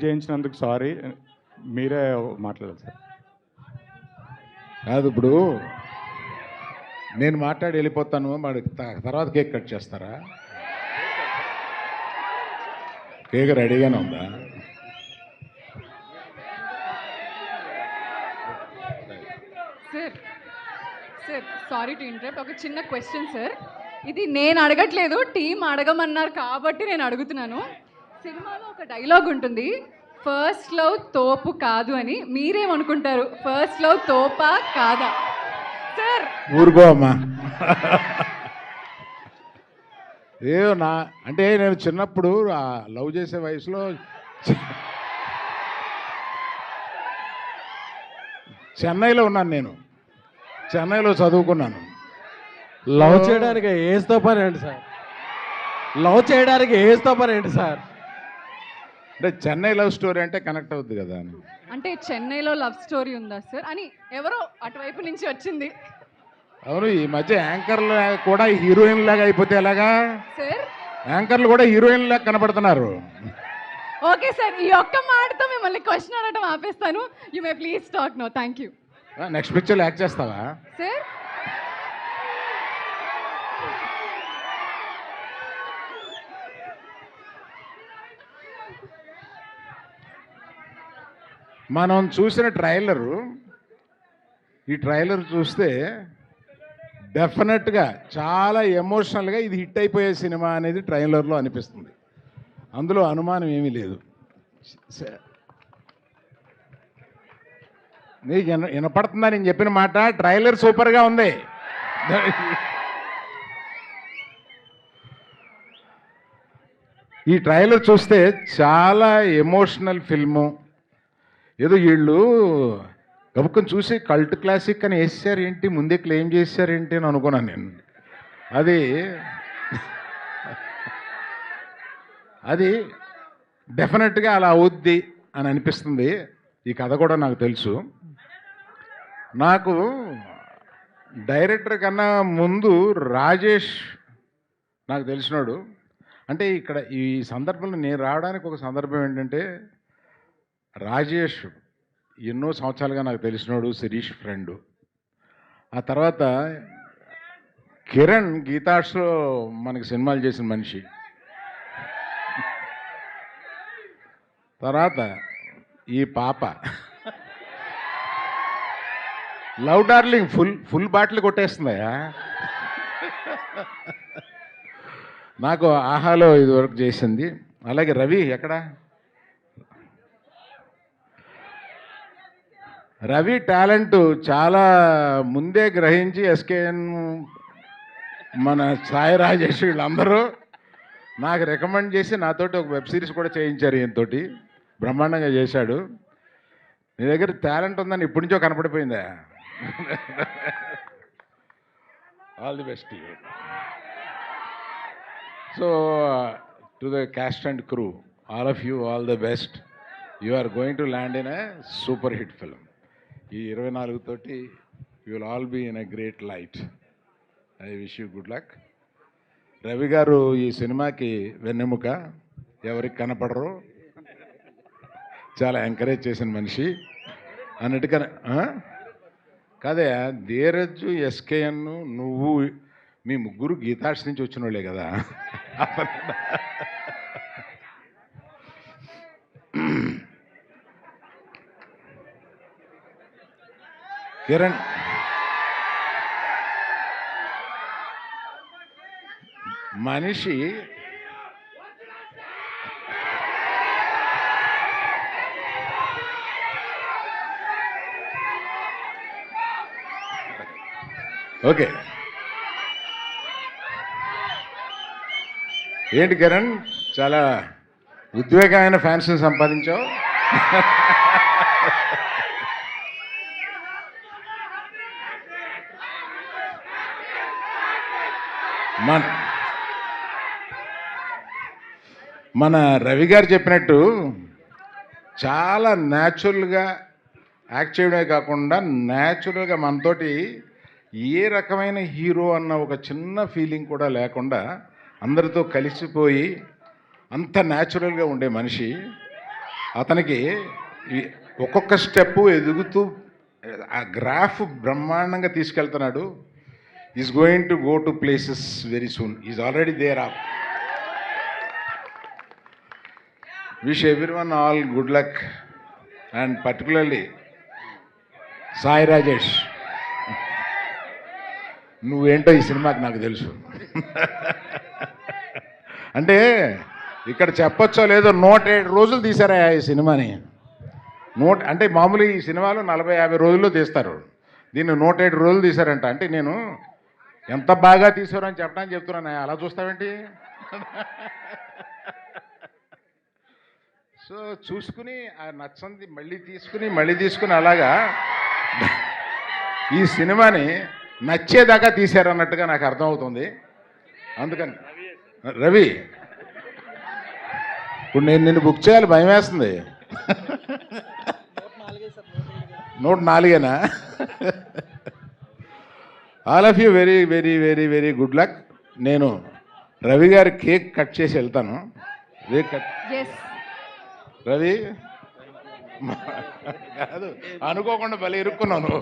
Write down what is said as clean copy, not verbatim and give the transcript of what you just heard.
చేయించినందుకు sorry. మీరే మాట్లాడాలి sir. కాదు, ఇప్పుడు నేను మాట్లాడి వెళ్ళిపోతాను, మరి తర్వాత కేక్ కట్ చేస్తారా? కేక్ రెడీగానే ఉందా? Sir sir sorry to interrupt. ఒక చిన్న క్వశ్చన్ సార్. ఇది నేను అడగట్లేదు, టీం అడగమన్నారు కాబట్టి నేను అడుగుతున్నాను. సినిమాలో ఒక డైలాగ్ ఉంటుంది, ఫస్ట్ లవ్ తోపు కాదు అని. మీరేమనుకుంటారు, ఫస్ట్ లవ్ తోపా కాదా సార్? ఊరుకో అమ్మా. నా అంటే నేను చిన్నప్పుడు లవ్ చేసే వయసులో చెన్నైలో ఉన్నాను. నేను చెన్నైలో చదువుకున్నాను. లవ్ చేయడానికి ఏజ్తో పని ఏంటి సార్? లవ్ చేయడానికి ఏజ్తో పని ఏంటి సార్? అంటే చెన్నై లవ్ స్టోరీ అంటే కనెక్ట్ అవుద్ది కదా అని. అంటే చెన్నైలో లవ్ స్టోరీ ఉందా సార్ అని ఎవరో అటువైపు నుంచి వచ్చింది. అవును, ఈ మధ్య యాంకర్లు కూడా హీరోయిన్ లాగా అయిపోతే ఎలాగా? సార్ యాంకర్లు కూడా హీరోయిన్ లాగా కనపడుతున్నారు. ఓకే సార్, ఈ ఒక్క మాటతో మిమ్మల్ని క్వశ్చన్ అడగటం ఆపేస్తాను. You may please talk no. Thank you. Next పిక్చర్లో యాక్ట్ చేస్తావా? సార్ మనం చూసిన ట్రైలరు, ఈ ట్రైలర్ చూస్తే డెఫినెట్గా చాలా ఎమోషనల్గా ఇది హిట్ అయిపోయే సినిమా అనేది ట్రైలర్లో అనిపిస్తుంది. అందులో అనుమానం ఏమీ లేదు. నీకు వినపడుతుందా నేను చెప్పిన మాట? ట్రైలర్ సూపర్గా ఉంది. ఈ ట్రైలర్ చూస్తే చాలా ఎమోషనల్ ఫిల్ము. ఏదో వీళ్ళు గబుక్కని చూసి కల్ట్ క్లాసిక్ అని వేసారు ఏంటి, ముందే క్లెయిమ్ చేశారేంటి అని అనుకున్నాను నేను. అది డెఫినెట్గా అలా అవుద్ది అని అనిపిస్తుంది. ఈ కథ కూడా నాకు తెలుసు. నాకు డైరెక్టర్ కన్నా ముందు రాజేష్ నాకు తెలిసినాడు. అంటే ఇక్కడ ఈ సందర్భంలో నేను రావడానికి ఒక సందర్భం ఏంటంటే, రాజేష్ ఎన్నో సంవత్సరాలుగా నాకు తెలిసినాడు, శిరీష్ ఫ్రెండు. ఆ తర్వాత కిరణ్ గీతాష్లో మనకి సినిమాలు చేసిన మనిషి. తర్వాత ఈ పాప లవ్ డార్లింగ్ ఫుల్ బాటిల్ కొట్టేస్తుందయా. నాకు ఆహాలో ఇది వరకు చేసింది. అలాగే రవి ఎక్కడ? రవి టాలెంట్ చాలా ముందే గ్రహించి ఎస్కేఎన్, మన సాయి రాజేష్ వీళ్ళందరూ నాకు రికమెండ్ చేసి నాతోటి ఒక వెబ్ సిరీస్ కూడా చేయించారు. ఈయనతోటి బ్రహ్మాండంగా చేశాడు. నీ దగ్గర టాలెంట్ ఉందని ఇప్పటి నుంచో కనపడిపోయిందా? All the best. So to the cast and crew, all of you all the best. You are going to land in a super hit film. ఈ 24 తోటి you will all be in a great light. I wish you good luck. Ravi గారు ఈ సినిమాకి వెన్నెముక, ఎవరికి కనపడరు, చాలా encourage చేసిన మనిషి అన్నట్టుగా. కాదే, ధీరజ్, ఎస్కేఎన్, నువ్వు, మీ ముగ్గురు గీతార్ట్స్ నుంచి వచ్చిన వాళ్ళే కదా. కిరణ్ మనిషి ఓకే. ఏంటి కిరణ్, చాలా ఉద్వేగమైన ఫ్యాన్స్ని సంపాదించావు. మన రవి గారు చెప్పినట్టు చాలా న్యాచురల్గా యాక్ట్ చేయడమే కాకుండా న్యాచురల్గా మనతోటి ఏ రకమైన హీరో అన్న ఒక చిన్న ఫీలింగ్ కూడా లేకుండా అందరితో కలిసిపోయి అంత న్యాచురల్గా ఉండే మనిషి. అతనికి ఒక్కొక్క స్టెప్ ఎదుగుతూ ఆ గ్రాఫ్ బ్రహ్మాండంగా తీసుకెళ్తున్నాడు. Is going to go to places very soon. Is already there off. Wish everyone all good luck and particularly Sai Rajesh, నువ్వేంటో ఈ సినిమాకి నాకు తెలుసు. అంటే ఇక్కడ చెప్పొచ్చో లేదో 107 రోజులు తీశారా ఈ సినిమాని. అంటే మామూలు ఈ సినిమాలు 40-50 రోజుల్లో తీస్తారు, దీన్ని 107 రోజులు తీశారంట. అంటే నేను ఎంత బాగా తీసారో అని చెప్పడానికి చెప్తున్నాను. అలా చూస్తావేంటి? సో చూసుకుని ఆ నచ్చంది మళ్ళీ తీసుకుని అలాగా ఈ సినిమాని నచ్చేదాకా తీశారన్నట్టుగా నాకు అర్థమవుతుంది. అందుకని రవి, ఇప్పుడు నేను నిన్ను బుక్ చేయాలి, భయం వేస్తుంది. 104 all of you very very very very good luck. నేను రవి గారి కేక్ కట్ చేసి వెళ్తాను. రవి కాదు, అనుకోకుండా భలే ఇరుక్కున్నాను.